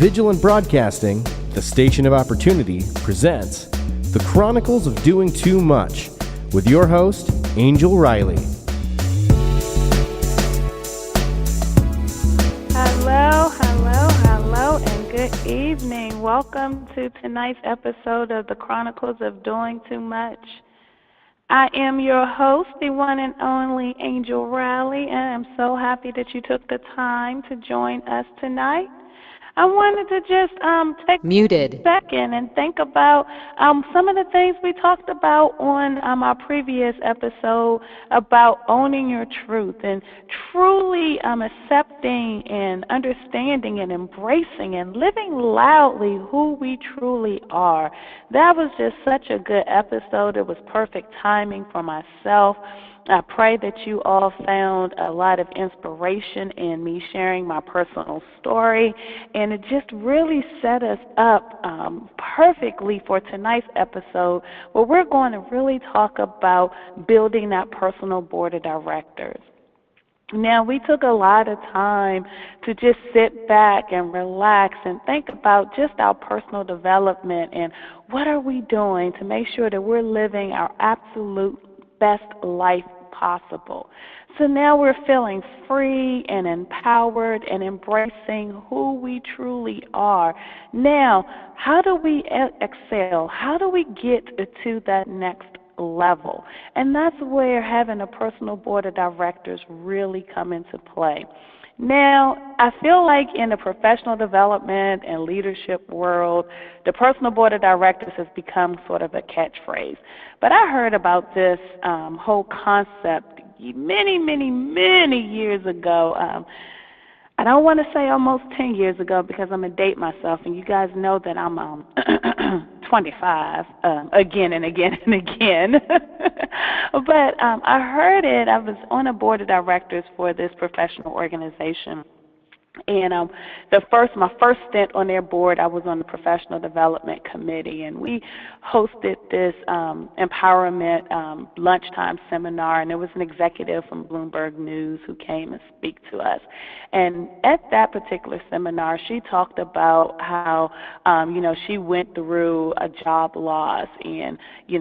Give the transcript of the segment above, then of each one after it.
Vigilant Broadcasting, the station of opportunity, presents The Chronicles of Doing Too Much with your host, Angel Riley. Hello, and good evening. Welcome to tonight's episode of The Chronicles of Doing Too Much. I am your host, the one and only Angel Riley, and I'm so happy that you took the time to join us tonight. I wanted to just take a second and think about some of the things we talked about on our previous episode about owning your truth and truly accepting and understanding and embracing and living loudly who we truly are. That was just such a good episode. It was perfect timing for myself. I pray that you all found a lot of inspiration in me sharing my personal story, and it just really set us up perfectly for tonight's episode, where we're going to really talk about building that personal board of directors. Now, we took a lot of time to just sit back and relax and think about just our personal development and what are we doing to make sure that we're living our absolute best life possible. So now we're feeling free and empowered and embracing who we truly are. Now, how do we excel? How do we get to that next level? And that's where having a personal board of directors really come into play. Now, I feel like in the professional development and leadership world, the personal board of directors has become sort of a catchphrase. But I heard about this whole concept many years ago. I don't want to say almost 10 years ago because I'm going to date myself, and you guys know that I'm 25 again and again and again. But I heard it. I was on a board of directors for this professional organization. And my first stint on their board, I was on the professional development committee, and we hosted this empowerment lunchtime seminar, and there was an executive from Bloomberg News who came and speak to us. And at that particular seminar, she talked about how, she went through a job loss and, you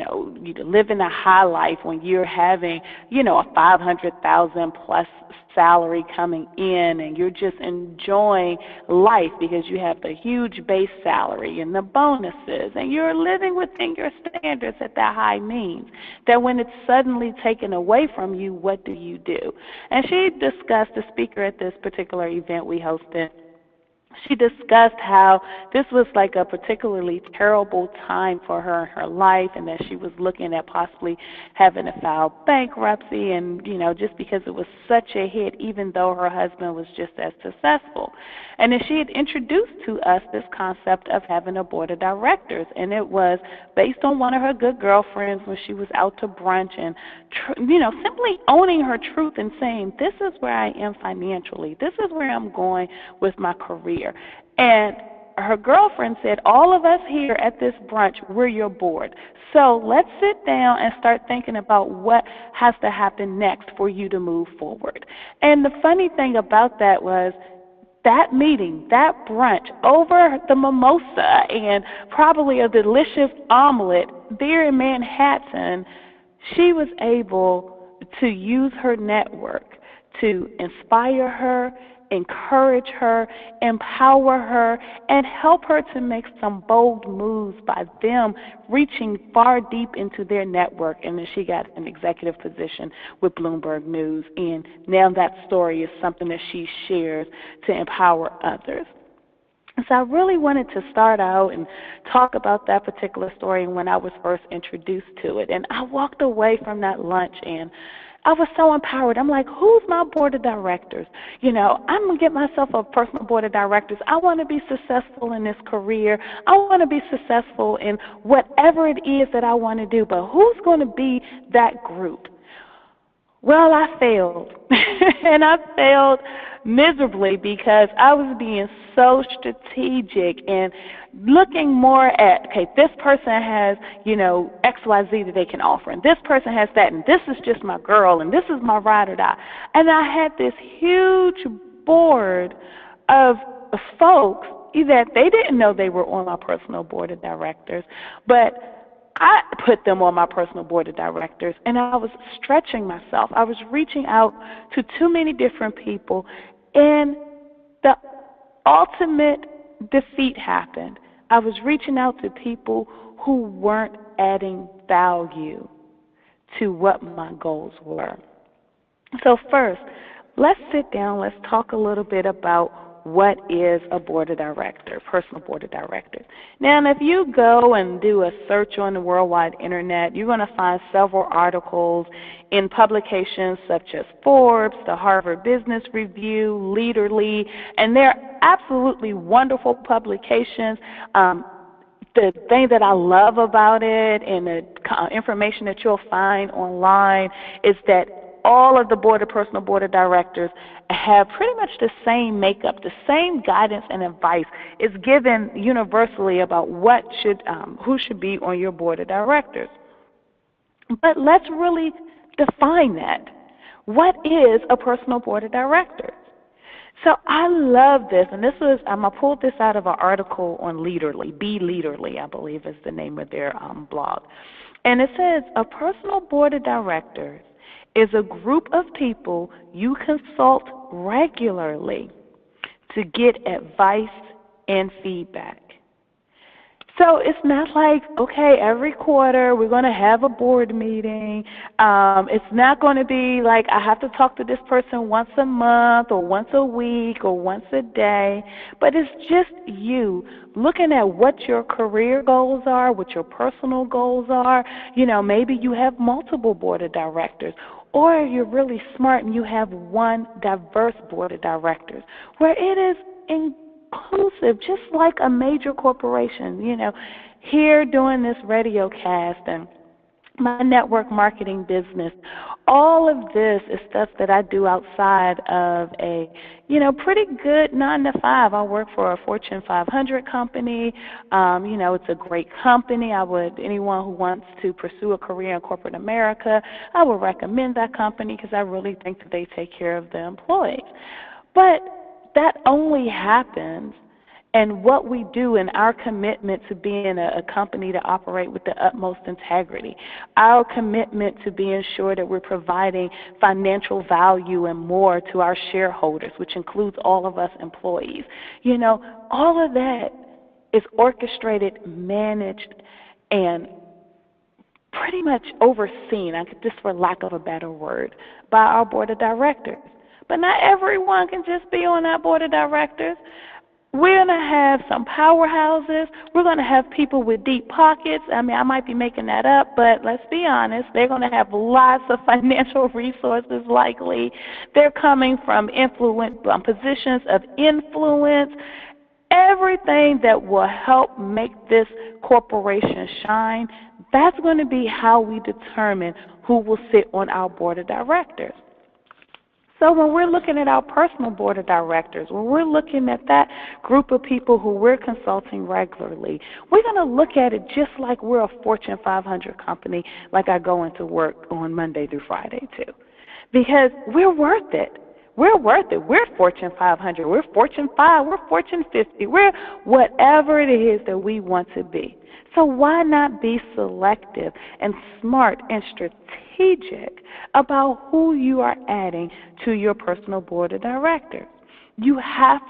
living a high life when you're having, a 500,000 plus salary coming in, and you're just enjoying life because you have the huge base salary and the bonuses, and you're living within your standards at that high means, that when it's suddenly taken away from you, what do you do? And she discussed, the speaker at this particular event we hosted, she discussed how this was like a particularly terrible time for her in her life, and that she was looking at possibly having to file bankruptcy, and, just because it was such a hit, even though her husband was just as successful. And then she had introduced to us this concept of having a board of directors, and it was based on one of her good girlfriends when she was out to brunch and, simply owning her truth and saying, this is where I am financially. This is where I'm going with my career. And her girlfriend said, all of us here at this brunch, we're your board. So let's sit down and start thinking about what has to happen next for you to move forward. And the funny thing about that was, that meeting, that brunch, over the mimosa and probably a delicious omelet there in Manhattan, she was able to use her network to inspire her, encourage her, empower her, and help her to make some bold moves by them reaching far deep into their network. And then she got an executive position with Bloomberg News, and now that story is something that she shares to empower others. So I really wanted to start out and talk about that particular story and when I was first introduced to it. And I walked away from that lunch and I was so empowered. I'm like, who's my board of directors? I'm going to get myself a personal board of directors. I want to be successful in this career. I want to be successful in whatever it is that I want to do. But who's going to be that group? Well, I failed. And I failed miserably because I was being so strategic and looking more at, okay, this person has, XYZ that they can offer, and this person has that, and this is just my girl, and this is my ride or die. And I had this huge board of folks that they didn't know they were on my personal board of directors, but I put them on my personal board of directors, and I was stretching myself. I was reaching out to too many different people, and the ultimate defeat happened. I was reaching out to people who weren't adding value to what my goals were. So first, let's sit down, let's talk a little bit about what is a board of directors, personal board of directors. Now, if you go and do a search on the worldwide internet, you're going to find several articles in publications such as Forbes, the Harvard Business Review, Leaderly, and they're absolutely wonderful publications. The thing that I love about it and the information that you'll find online is that all of the personal board of directors have pretty much the same makeup, the same guidance and advice is given universally about who should be on your board of directors. But let's really define that. What is a personal board of directors? So I love this, and I pulled this out of an article on Leaderly, Be Leaderly, I believe is the name of their blog. And it says, a personal board of directors is a group of people you consult regularly to get advice and feedback. So it's not like, okay, every quarter we're going to have a board meeting. It's not going to be like I have to talk to this person once a month or once a week or once a day. But it's just you looking at what your career goals are, what your personal goals are. Maybe you have multiple board of directors. Or you're really smart and you have one diverse board of directors where it is inclusive, just like a major corporation. Here doing this radio cast and my network marketing business, all of this is stuff that I do outside of a, pretty good 9-to-5. I work for a Fortune 500 company. It's a great company. Anyone who wants to pursue a career in corporate America, I would recommend that company because I really think that they take care of the employees. But that only happens and what we do in our commitment to being a company to operate with the utmost integrity, our commitment to being sure that we're providing financial value and more to our shareholders, which includes all of us employees. All of that is orchestrated, managed, and pretty much overseen, just for lack of a better word, by our board of directors. But not everyone can just be on that board of directors. We're going to have some powerhouses. We're going to have people with deep pockets. I might be making that up, but let's be honest. They're going to have lots of financial resources likely. They're coming from positions of influence. Everything that will help make this corporation shine, that's going to be how we determine who will sit on our board of directors. So when we're looking at our personal board of directors, when we're looking at that group of people who we're consulting regularly, we're going to look at it just like we're a Fortune 500 company, like I go into work on Monday through Friday too. Because we're worth it. We're worth it. We're Fortune 500. We're Fortune 5. We're Fortune 50. We're whatever it is that we want to be. So why not be selective and smart and strategic about who you are adding to your personal board of directors? You have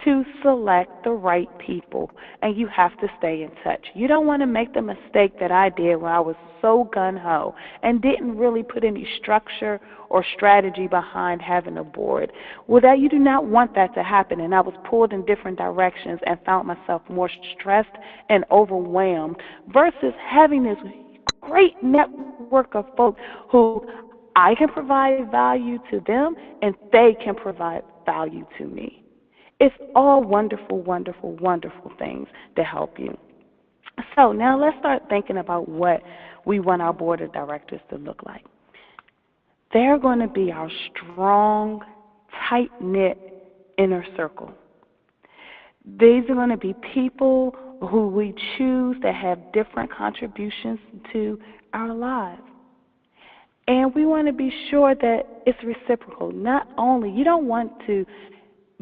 to select the right people, and you have to stay in touch. You don't want to make the mistake that I did when I was so gung-ho and didn't really put any structure or strategy behind having a board. Well, you do not want that to happen, and I was pulled in different directions and found myself more stressed and overwhelmed versus having this great network of folks who I can provide value to them and they can provide value to me. It's all wonderful, wonderful, wonderful things to help you. So now let's start thinking about what we want our board of directors to look like. They're going to be our strong, tight-knit inner circle. These are going to be people who we choose to have different contributions to our lives. And we want to be sure that it's reciprocal. Not only, you don't want to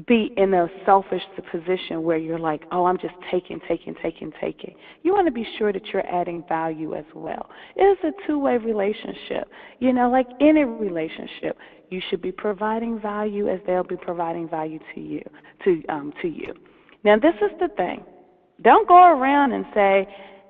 be in a selfish position where you're like, oh, I'm just taking. You want to be sure that you're adding value as well. It is a two-way relationship. Like any relationship, you should be providing value as they'll be providing value to you. Now, this is the thing. Don't go around and say,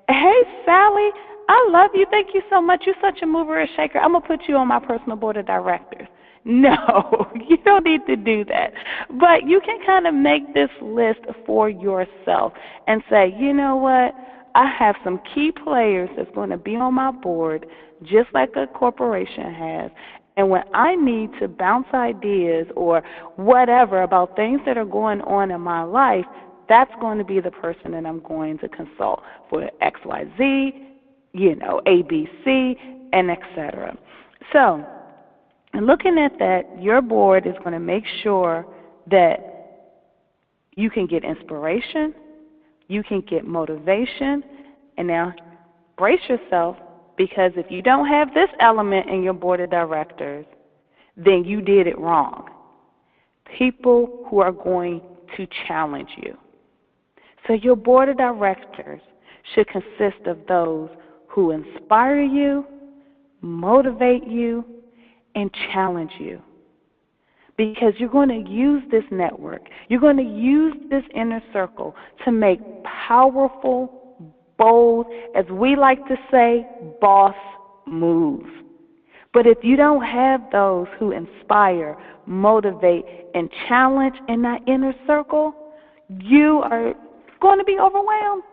hey, Sally, I love you. Thank you so much. You're such a mover and shaker. I'm going to put you on my personal board of directors. No, you don't need to do that. But you can kind of make this list for yourself and say, you know what? I have some key players that's going to be on my board just like a corporation has. And when I need to bounce ideas or whatever about things that are going on in my life, that's going to be the person that I'm going to consult for XYZ, ABC, and etc. So, looking at that, your board is going to make sure that you can get inspiration, you can get motivation, and now brace yourself, because if you don't have this element in your board of directors, then you did it wrong. People who are going to challenge you. So your board of directors should consist of those who inspire you, motivate you, and challenge you. Because you're going to use this network, you're going to use this inner circle to make powerful, bold, as we like to say, boss moves. But if you don't have those who inspire, motivate, and challenge in that inner circle, you are going to be overwhelmed.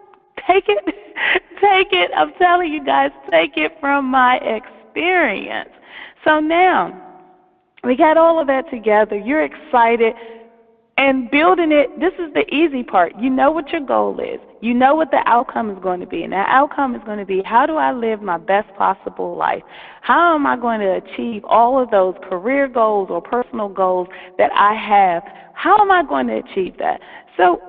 Take it. I'm telling you guys, take it from my experience. So now, we got all of that together. You're excited. And building it, this is the easy part. You know what your goal is. You know what the outcome is going to be. And that outcome is going to be, how do I live my best possible life? How am I going to achieve all of those career goals or personal goals that I have? How am I going to achieve that? So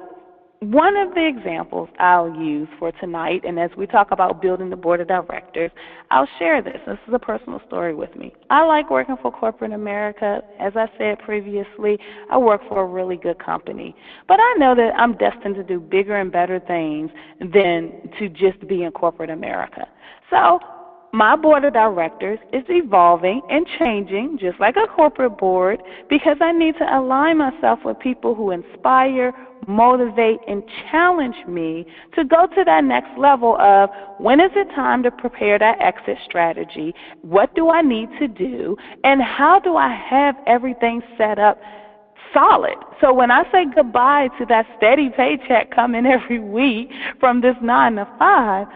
one of the examples I'll use for tonight, and as we talk about building the board of directors, I'll share this. This is a personal story with me. I like working for corporate America. As I said previously, I work for a really good company. But I know that I'm destined to do bigger and better things than to just be in corporate America. So my board of directors is evolving and changing, just like a corporate board, because I need to align myself with people who inspire, motivate, and challenge me to go to that next level of, when is it time to prepare that exit strategy? What do I need to do? And how do I have everything set up solid? So when I say goodbye to that steady paycheck coming every week from this 9 to 5,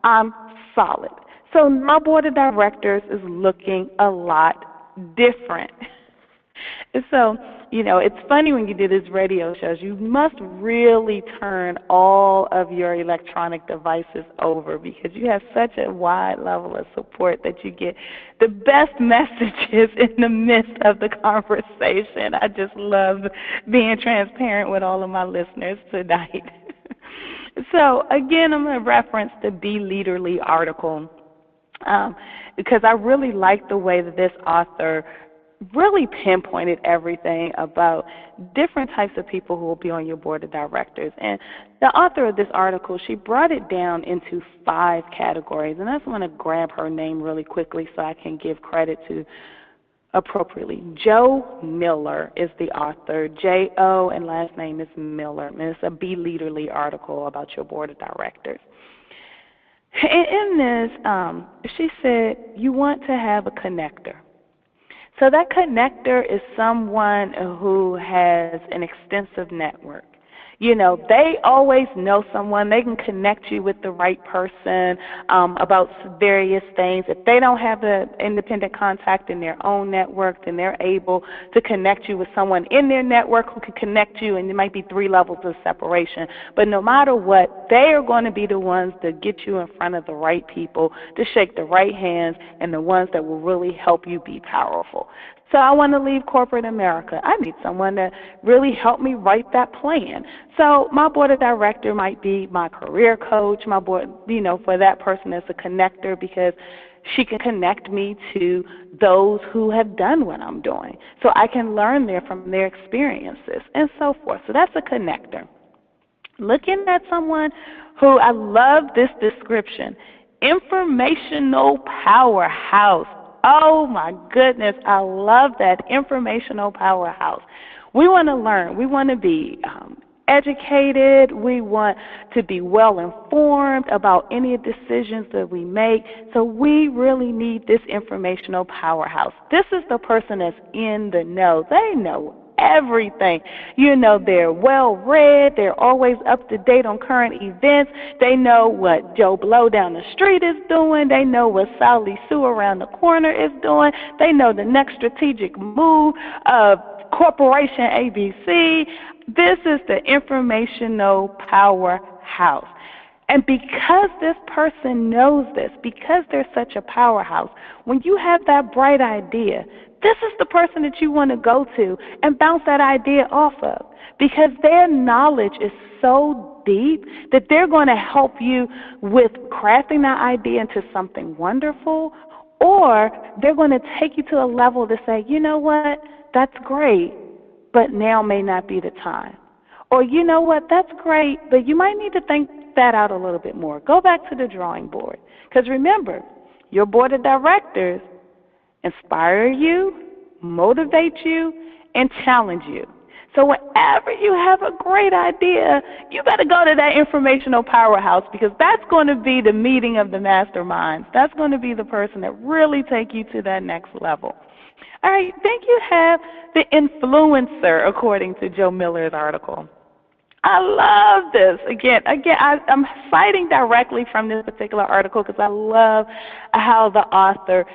I'm solid. So my board of directors is looking a lot different. So, it's funny when you do these radio shows, you must really turn all of your electronic devices over, because you have such a wide level of support that you get the best messages in the midst of the conversation. I just love being transparent with all of my listeners tonight. So, again, I'm going to reference the Be Leaderly article because I really like the way that this author really pinpointed everything about different types of people who will be on your board of directors. And the author of this article, she brought it down into 5 categories. And I just want to grab her name really quickly so I can give credit to appropriately. Joe Miller is the author. J-O and last name is Miller. And it's a Be Leaderly article about your board of directors. And in this, she said, you want to have a connector. So that connector is someone who has an extensive network. They always know someone. They can connect you with the right person about various things. If they don't have the independent contact in their own network, then they're able to connect you with someone in their network who can connect you, and there might be 3 levels of separation. But no matter what, they are going to be the ones to get you in front of the right people, to shake the right hands, and the ones that will really help you be powerful. So I want to leave corporate America. I need someone to really help me write that plan. So my board of director might be my career coach, my board, for that person as a connector, because she can connect me to those who have done what I'm doing. So I can learn from their experiences and so forth. So that's a connector. Looking at someone who, I love this description, informational powerhouse. Oh my goodness, I love that, informational powerhouse. We want to learn. We want to be educated. We want to be well informed about any decisions that we make. So we really need this informational powerhouse. This is the person that's in the know. They know everything. They're well read. They're always up to date on current events. They know what Joe Blow down the street is doing. They know what Sally Sue around the corner is doing. They know the next strategic move of Corporation ABC. This is the informational powerhouse. And because this person knows this, because they're such a powerhouse, when you have that bright idea, this is the person that you want to go to and bounce that idea off of, because their knowledge is so deep that they're going to help you with crafting that idea into something wonderful, or they're going to take you to a level to say, you know what, that's great, but now may not be the time. Or you know what, that's great, but you might need to think that out a little bit more. Go back to the drawing board. Because remember, your board of directors inspire you, motivate you, and challenge you. So whenever you have a great idea, you got to go to that informational powerhouse, because that's going to be the meeting of the masterminds. That's going to be the person that really take you to that next level. All right, then you have the influencer, according to Joe Miller's article. I love this. Again, I'm citing directly from this particular article because I love how the author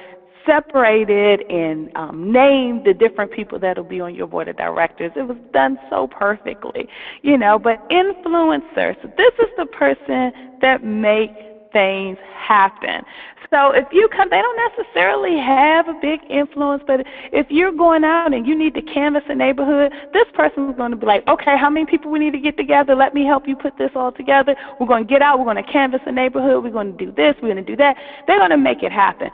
separated and named the different people that will be on your board of directors. It was done so perfectly, but influencers, this is the person that makes things happen. So if you come, they don't necessarily have a big influence, but if you're going out and you need to canvass a neighborhood, this person is going to be like, okay, how many people we need to get together? Let me help you put this all together. We're going to get out. We're going to canvass a neighborhood. We're going to do this. We're going to do that. They're going to make it happen.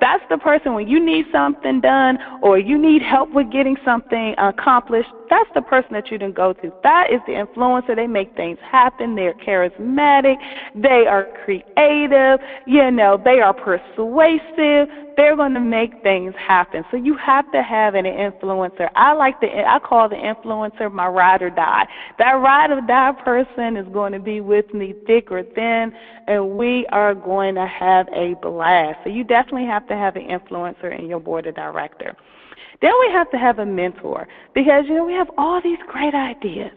That's the person when you need something done or you need help with getting something accomplished, that's the person that you can go to. That is the influencer. They make things happen. They're charismatic. They are creative. They are persuasive. They're going to make things happen. So you have to have an influencer. I call the influencer my ride or die. That ride or die person is going to be with me thick or thin, and we are going to have a blast. So you definitely have to have an influencer in your board of directors. Then we have to have a mentor, because, we have all these great ideas,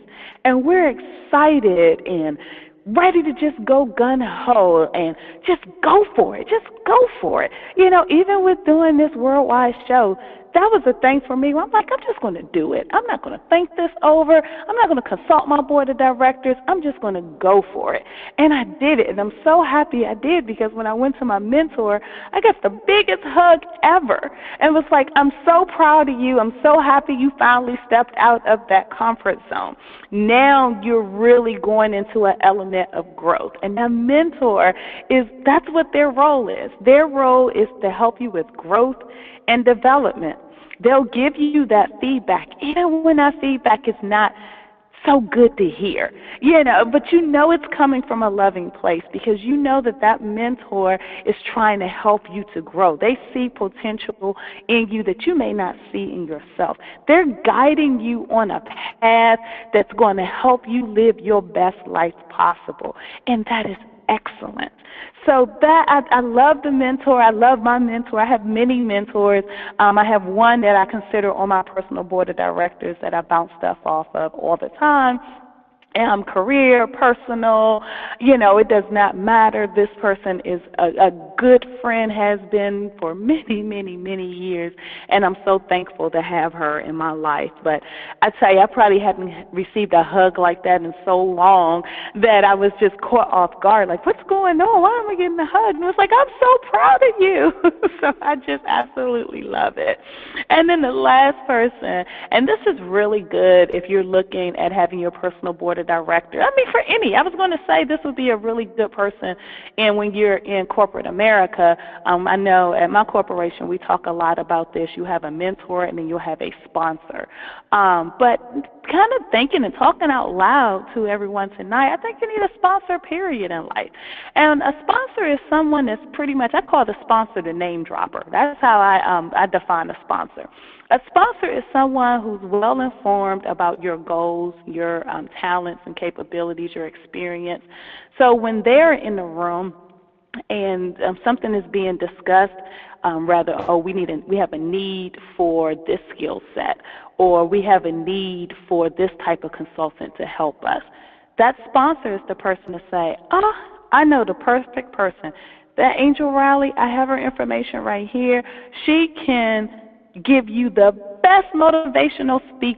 and we're excited and ready to just go gun-ho and just go for it. Just go for it. Even with doing this worldwide show, that was a thing for me. I'm like, I'm just going to do it. I'm not going to think this over. I'm not going to consult my board of directors. I'm just going to go for it. And I did it, and I'm so happy I did, because when I went to my mentor, I got the biggest hug ever. And was like, I'm so proud of you. I'm so happy you finally stepped out of that comfort zone. Now you're really going into an element of growth. And that mentor that's what their role is. Their role is to help you with growth and development. They'll give you that feedback, even when that feedback is not so good to hear, but it's coming from a loving place, because that mentor is trying to help you to grow. They see potential in you that you may not see in yourself. They're guiding you on a path that's going to help you live your best life possible, and that is excellent. So I love the mentor. I love my mentor. I have many mentors. I have one that I consider on my personal board of directors that I bounce stuff off of all the time. career, personal, it does not matter. This person is a good friend, has been for many, many, many years, and I'm so thankful to have her in my life. But I tell you, I probably hadn't received a hug like that in so long that I was just caught off guard, like, what's going on? Why am I getting a hug? And I was like, I'm so proud of you. So I just absolutely love it. And then the last person, and this is really good if you're looking at having your personal board of director. I mean, for any, I was going to say this would be a really good person. And when you're in corporate America, I know at my corporation we talk a lot about this. You have a mentor and then you'll have a sponsor. But kind of thinking and talking out loud to everyone tonight, I think you need a sponsor, period, in life. And a sponsor is someone that's pretty much, I call the sponsor the name dropper. That's how I define a sponsor. A sponsor is someone who's well informed about your goals, your talents and capabilities, your experience. So when they're in the room and something is being discussed, we have a need for this skill set, or we have a need for this type of consultant to help us. That sponsor is the person to say, I know the perfect person. That Angel Riley, I have her information right here. She can give you the best motivational speech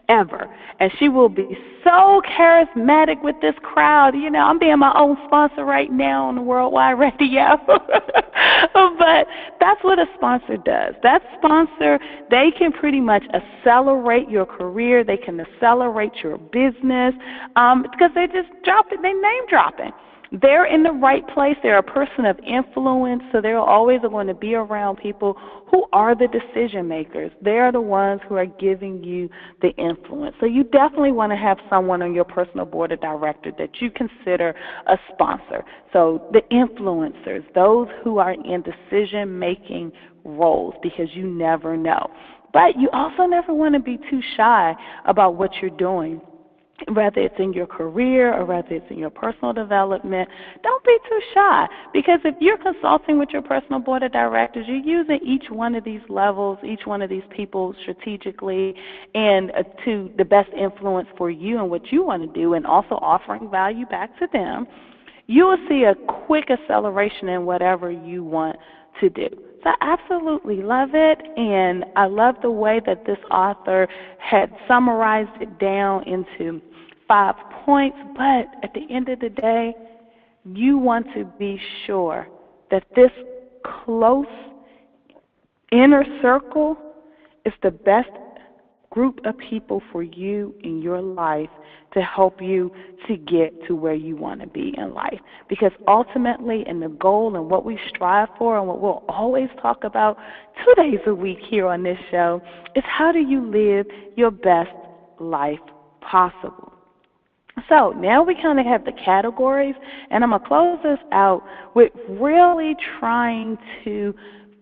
ever. And she will be so charismatic with this crowd. I'm being my own sponsor right now on the worldwide radio. But that's what a sponsor does. That sponsor, they can pretty much accelerate your career. They can accelerate your business because they just drop it. They name dropping. They're in the right place. They're a person of influence, so they're always going to be around people who are the decision makers. They're the ones who are giving you the influence. So you definitely want to have someone on your personal board of directors that you consider a sponsor. So the influencers, those who are in decision-making roles, because you never know. But you also never want to be too shy about what you're doing. Whether it's in your career or whether it's in your personal development, don't be too shy. Because if you're consulting with your personal board of directors, you're using each one of these levels, each one of these people strategically and to the best influence for you and what you want to do, and also offering value back to them, you will see a quick acceleration in whatever you want to do. So I absolutely love it, and I love the way that this author had summarized it down into 5 points, but at the end of the day, you want to be sure that this close inner circle is the best group of people for you in your life to help you to get to where you want to be in life. Because ultimately, in the goal and what we strive for and what we'll always talk about 2 days a week here on this show is how do you live your best life possible. So now we kind of have the categories, and I'm going to close this out with really trying to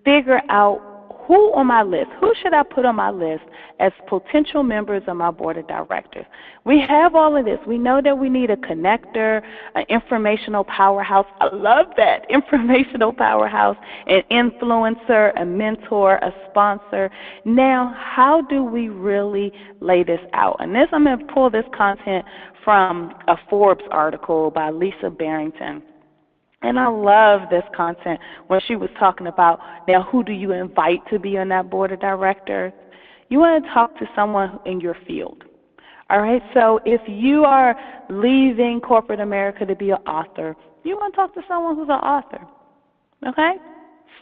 figure out who on my list, who should I put on my list as potential members of my board of directors? We have all of this. We know that we need a connector, an informational powerhouse. I love that, informational powerhouse, an influencer, a mentor, a sponsor. Now, how do we really lay this out? And this, I'm going to pull this content from a Forbes article by Lisa Barrington. And I love this content when she was talking about, now, who do you invite to be on that board of directors? You want to talk to someone in your field. All right, so if you are leaving corporate America to be an author, you want to talk to someone who's an author. Okay?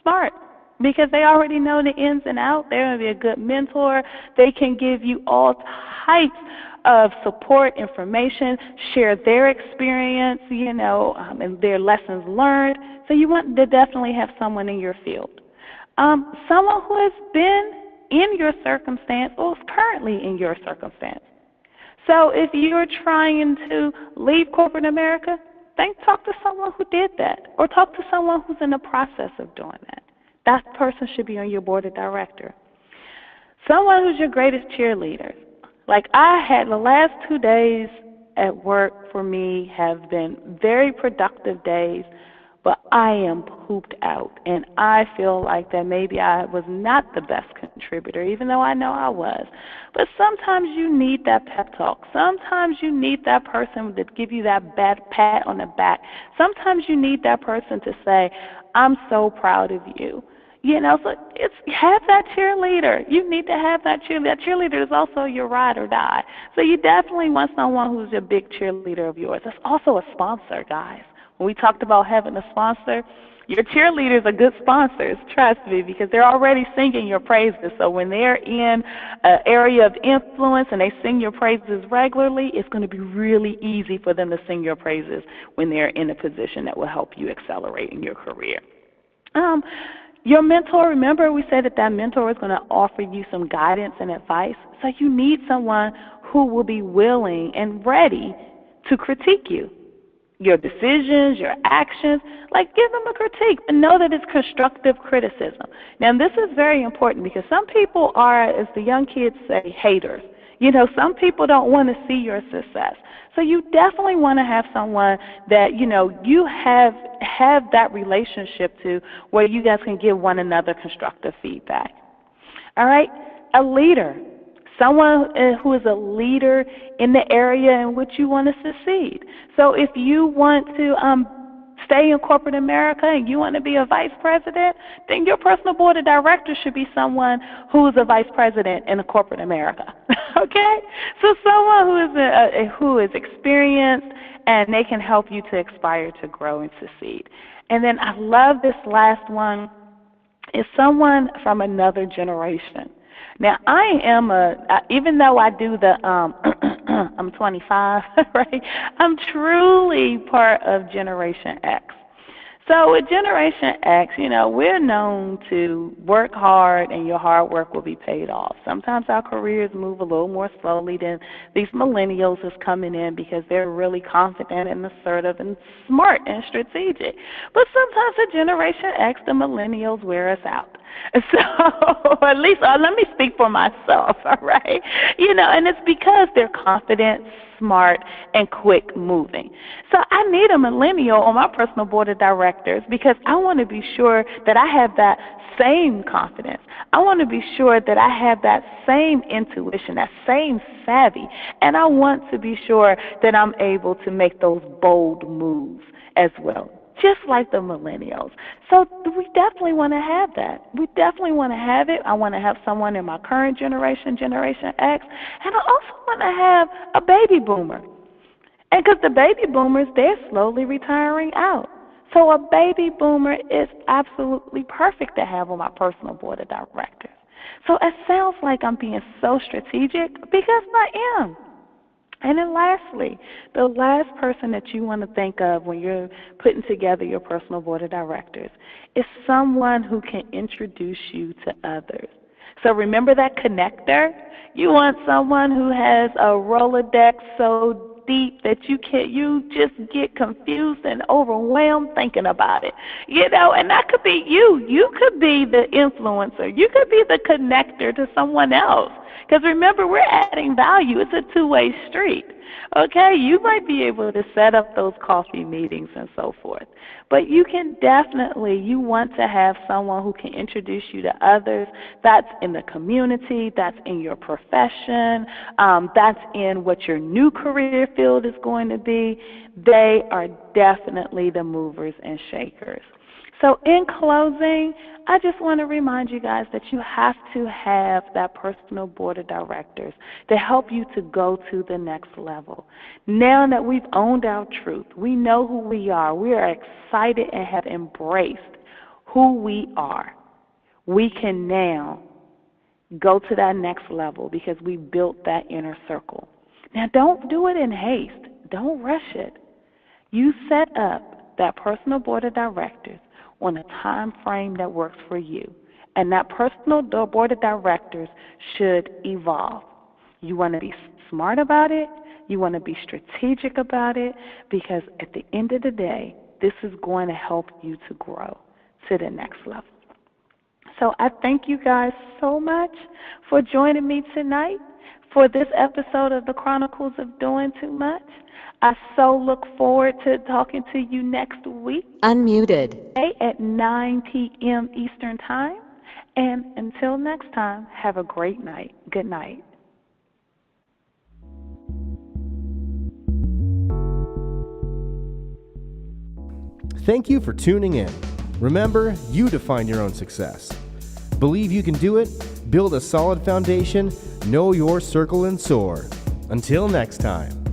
Smart. Because they already know the ins and outs. They're going to be a good mentor. They can give you all types of support, information, share their experience, and their lessons learned. So you want to definitely have someone in your field. Someone who has been in your circumstance or is currently in your circumstance. So if you're trying to leave corporate America, then talk to someone who did that, or talk to someone who's in the process of doing that. That person should be on your board of directors. Someone who's your greatest cheerleader. Like I had, the last 2 days at work for me have been very productive days, but I am pooped out, and I feel like that maybe I was not the best contributor, even though I know I was. But sometimes you need that pep talk. Sometimes you need that person to give you that bad pat on the back. Sometimes you need that person to say, I'm so proud of you. You know, so have that cheerleader. You need to have that cheerleader. That cheerleader is also your ride or die. So you definitely want someone who's a big cheerleader of yours. That's also a sponsor, guys. When we talked about having a sponsor, your cheerleaders are good sponsors, trust me, because they're already singing your praises. So when they're in an area of influence and they sing your praises regularly, it's going to be really easy for them to sing your praises when they're in a position that will help you accelerate in your career. Your mentor, remember we said that mentor is going to offer you some guidance and advice. So you need someone who will be willing and ready to critique you. Your decisions, your actions, like give them a critique, but know that it's constructive criticism. Now, this is very important because some people are, as the young kids say, haters. You know, some people don't want to see your success. So you definitely want to have someone that, you know, you have that relationship to where you guys can give one another constructive feedback. All right? A leader. Someone who is a leader in the area in which you want to succeed. So if you want to stay in corporate America and you want to be a vice president, then your personal board of directors should be someone who is a vice president in a corporate America. Okay? So someone who is experienced and they can help you to aspire to grow and succeed. And then I love this last one. Is someone from another generation. Now, I am even though I do I'm 25, right? I'm truly part of Generation X. So with Generation X, you know, we're known to work hard and your hard work will be paid off. Sometimes our careers move a little more slowly than these millennials is coming in because they're really confident and assertive and smart and strategic. But sometimes at Generation X, the millennials wear us out. So at least let me speak for myself, all right? You know, and it's because they're confident, smart, and quick moving. So I need a millennial on my personal board of directors because I want to be sure that I have that same confidence. I want to be sure that I have that same intuition, that same savvy, and I want to be sure that I'm able to make those bold moves as well, just like the millennials. So we definitely want to have that. We definitely want to have it. I want to have someone in my current generation, Generation X, and I also want to have a baby boomer. And because the baby boomers, they're slowly retiring out. So a baby boomer is absolutely perfect to have on my personal board of directors. So it sounds like I'm being so strategic because I am. And then lastly, the last person that you want to think of when you're putting together your personal board of directors is someone who can introduce you to others. So remember that connector? You want someone who has a Rolodex so deep that you just get confused and overwhelmed thinking about it. You know, and that could be you. You could be the influencer. You could be the connector to someone else. Because remember, we're adding value. It's a two-way street. Okay? You might be able to set up those coffee meetings and so forth. But you want to have someone who can introduce you to others. That's in the community. That's in your profession. That's in what your new career field is going to be. They are definitely the movers and shakers. So in closing, I just want to remind you guys that you have to have that personal board of directors to help you to go to the next level. Now that we've owned our truth, we know who we are excited and have embraced who we are, we can now go to that next level because we built that inner circle. Now don't do it in haste. Don't rush it. You set up that personal board of directors on a time frame that works for you. And that personal board of directors should evolve. You want to be smart about it. You want to be strategic about it because at the end of the day, this is going to help you to grow to the next level. So I thank you guys so much for joining me tonight. for this episode of the Chronicles of Doing Too Much. I so look forward to talking to you next week. Unmuted. At 9 p.m. Eastern Time. And until next time, have a great night. Good night. Thank you for tuning in. Remember, you define your own success. Believe you can do it, build a solid foundation, know your circle and soar. Until next time.